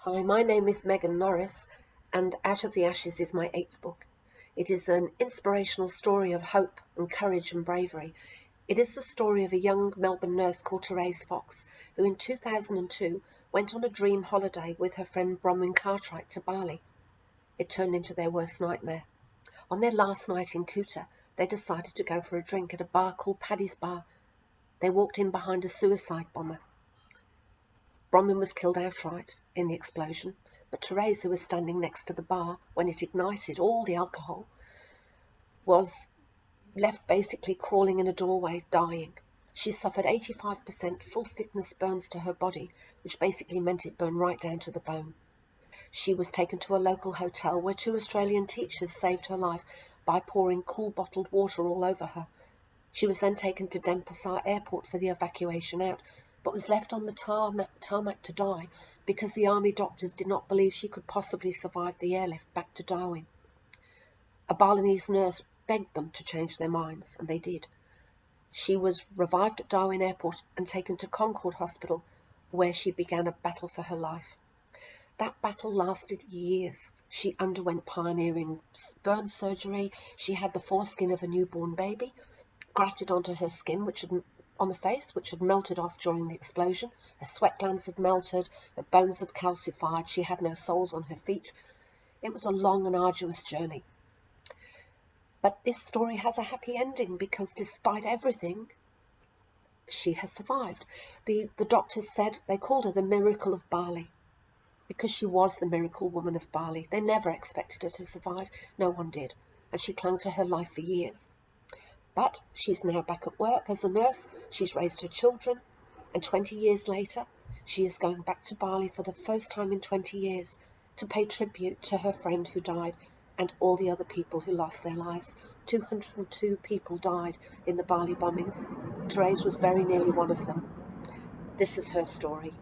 Hi, my name is Megan Norris, and Out of the Ashes is my 8th book. It is an inspirational story of hope and courage and bravery. It is the story of a young Melbourne nurse called Therese Fox, who in 2002 went on a dream holiday with her friend Bronwyn Cartwright to Bali. It turned into their worst nightmare. On their last night in Kuta, they decided to go for a drink at a bar called Paddy's Bar. They walked in behind a suicide bomber. Bronwyn was killed outright in the explosion, but Therese, who was standing next to the bar when it ignited all the alcohol, was left basically crawling in a doorway, dying. She suffered 85% full-thickness burns to her body, which basically meant it burned right down to the bone. She was taken to a local hotel where 2 Australian teachers saved her life by pouring cool bottled water all over her. She was then taken to Denpasar Airport for the evacuation out, but was left on the tarmac to die because the army doctors did not believe she could possibly survive the airlift back to Darwin. A Balinese nurse begged them to change their minds, and they did. She was revived at Darwin Airport and taken to Concord Hospital, where she began a battle for her life. That battle lasted years. She underwent pioneering burn surgery. She had the foreskin of a newborn baby grafted onto her skin, on the face, which had melted off during the explosion. Her sweat glands had melted, her bones had calcified, she had no soles on her feet. It was a long and arduous journey. But this story has a happy ending because despite everything, she has survived. The doctors said they called her the Miracle of Bali because she was the miracle woman of Bali. They never expected her to survive. No one did. And she clung to her life for years. But she's now back at work as a nurse, she's raised her children, and 20 years later, she is going back to Bali for the first time in 20 years to pay tribute to her friend who died and all the other people who lost their lives. 202 people died in the Bali bombings. Therese was very nearly one of them. This is her story.